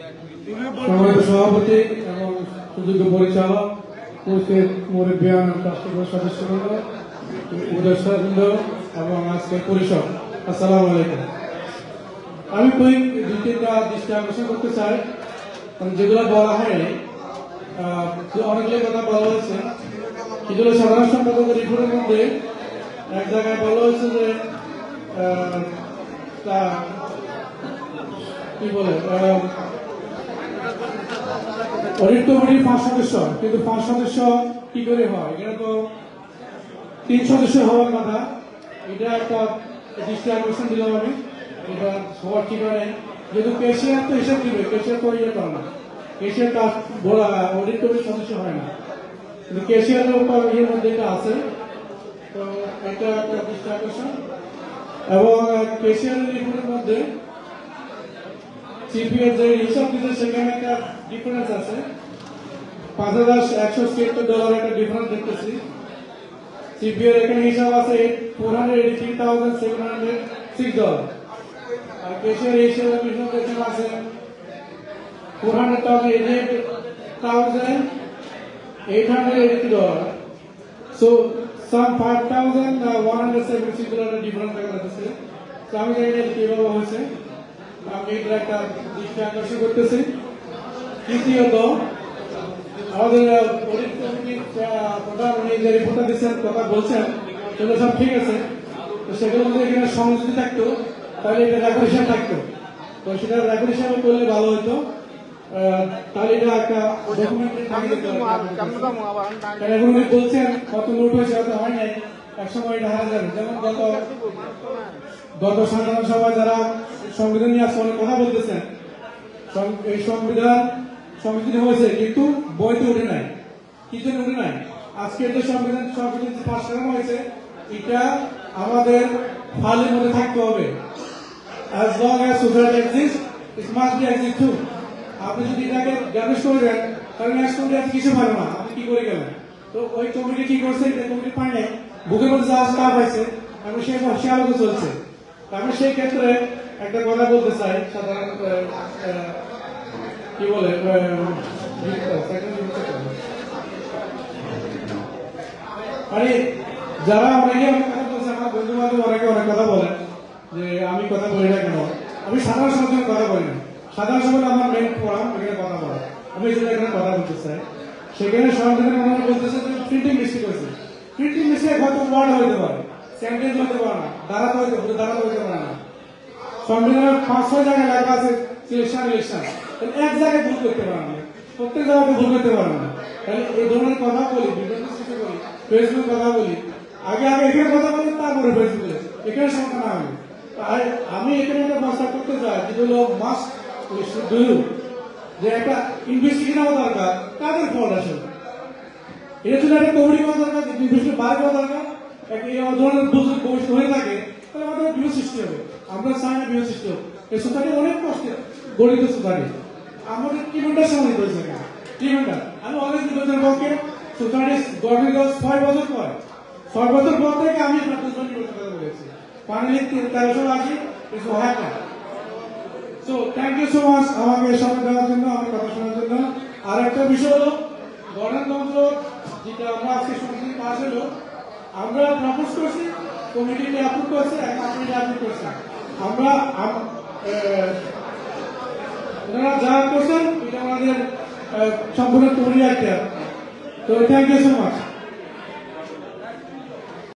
সম্মানিত সভাপতি এবং সুযোগ্য পরিচালক, মুরব্বিয়ান, রাষ্ট্রপতি সদস্যবৃন্দ, উপদেষ্টাবৃন্দ এবং আজকের পরিষদ, আসসালামু আলাইকুম। আমি কুইক দুই তিনটা দৃষ্টি আকর্ষণ করতে চাই, যেগুলো বলা হয়নি। অনেকগুলো কথা বলা হয়েছে। এগুলো সাধারণ সম্পাদকের রিপোর্টের মধ্যে এক জায়গায় বলা হয়েছে যে কি বলে অডিট কমিটির 5 সদস্য, কিন্তু 5 সদস্য কি করে হয়? এখানে তো 3 সদস্য হওয়ার কথা। এটা একটা দৃষ্টি আকর্ষণ দিলাম আমি। এটা সবার ঠিকানে, যেহেতু কেশিয়ার তো হিসাব দিবে, কেশিয়ার তো ইয়ে করে না, কেশিয়ার কাজ অডিট কমিটির সদস্য হয় না, কিন্তু কেশিয়ারের উপর ইয়ের মধ্যে এটা আছে। তো এটা একটা দৃষ্টি আকর্ষণ। এবং কেশিয়ারের রিপোর্টের মধ্যে সিপিএর যে হিসাব দিতে সেখানে একটা ডিফারেন্স আছে। $5,176 একটা ডিফারেন্স দেখতেছি। সিপিএর এখানে হিসাব আছে $483,706, আর কেশিয়ার হিসাব এখানে আছে $488,880. So some $5,176 ডিফারেন্স দেখা যাচ্ছে। তো আমি জানি না কিভাবে হয়েছে, আমি এটা একটা দৃষ্টি আকর্ষণ করতেছি। তৃতীয়ত, আমাদের অডিট কমিটির প্রধান উনি যে রিপোর্টটা দিচ্ছেন, কথা বলছেন, সেগুলো সব ঠিক আছে। তো সেগুলো যদি এখানে সংযুক্তি থাকতো তাহলে এটা রেকর্ড হিসাবে থাকতো। তো সেটা রেকর্ড হিসাবে করলে ভালো হতো। তাহলে এটা একটা উনি বলছেন কত নোট হয়েছে, হয়তো হয় নাই, একসময় এটা হারা যাবে। যেমন গত সাধারণ সভায় যারা সংবিধান নিয়ে আসলে কথা বলতেছেন, এই সংবিধান সংবিধান হয়েছে কিন্তু বইতে উঠে নাই, কিছু উঠে নাই। আজকের যে সংবিধান পাশ করানো হয়েছে, এটা আমাদের ফাইলের মধ্যে থাকতে হবে। As long as society exists, it must be exist too. আপনি যদি এটাকে গ্যারেজ করে দেন, তাহলে নেক্সট কমিটি কিছু পারে না, আপনি কি করে গেলেন? তো ওই কমিটি কি করছে, এটা কমিটি পায় নাই, বুকের মধ্যে যা স্টাফ আছে এবং সে আলোকে চলছে। আমি সেই ক্ষেত্রে একটা কথা বলতে চাই, সাধারণ কি বলে আরে যারা অনেকে অনেক কথা বলছে, আমার বন্ধু বান্ধব অনেকে অনেক কথা বলেন যে আমি কথা বলি না কেন। আমি সাধারণ সমাজের কথা বলি না। সাধারণ সমাজ আমার মেন ফোরাম, এখানে কথা বলা। আমি এই জন্য এখানে কথা বলতে চাই। সেখানে সংবিধানের মানুষ বলতেছে যে প্রিন্টিং মিস্টেক হয়েছে। প্রিন্টিং মিস্টেক হয়তো ওয়ার্ড হইতে পারে, সেন্টেন্স হইতে পারে না, দাঁড়াতে হইতে পারে না। সংবিধানের 5-6 জায়গায় লেখা আছে সিলেকশন ইলেকশন, এক জায়গায় ভুল করতে পারে না, প্রত্যেক জায়গায় ভুল করতে পারে না। তাহলে এই ধরনের কথা বলি, বিভিন্ন কিছু বলি, ফেসবুক কথা বলি, আগে এখানে কথা বলি, তারপরে ফেসবুকে এখানে সমস্যা না হবে। আমি এখানে একটা প্রস্তাব করতে চাই, যেগুলো মাস্ট ডু, যে একটা ইনভেস্টিগেশন হওয়া দরকার, কাদের ফল আসলে এটা জন্য একটা কমিটি হওয়া দরকার, ইনভেস্টিগেশন বাইরে হওয়া দরকার। এই ধরনের ভবিষ্যৎ হয়ে থাকে তাহলে আমাদের বিরোধ সৃষ্টি হবে। আমরা চাই না বিরোধ সৃষ্টি হোক। এই সোসাইটি অনেক কষ্টে গঠিত সোসাইটি, আমাদের কি ঘন্টার সময় হয়েছে, 3 ঘন্টা। আমি অনেক বিরোধের পক্ষে। সোসাইটি গঠন 6 বছর পর, 6 বছর পর থেকে আমি কথা বলেছি। ফাইনালি 1380 কিছু হয় না। So thank you so much আমাকে সময় দেওয়ার জন্য, আমার কথা শোনার জন্য। আর একটা বিষয় হলো গণতন্ত্র, যেটা আমরা আজকে শুনছি পাশ হলো, আমরা প্রপোজ করছি, কমিটিতে অ্যাপ্রুভ করছে, কমিটি অ্যাপ্রুভ করছে। আমরা ওনারা যা করছেন এটা আমাদের সম্পূর্ণ কমিটি একটা। তো থ্যাংক ইউ সো মাচ।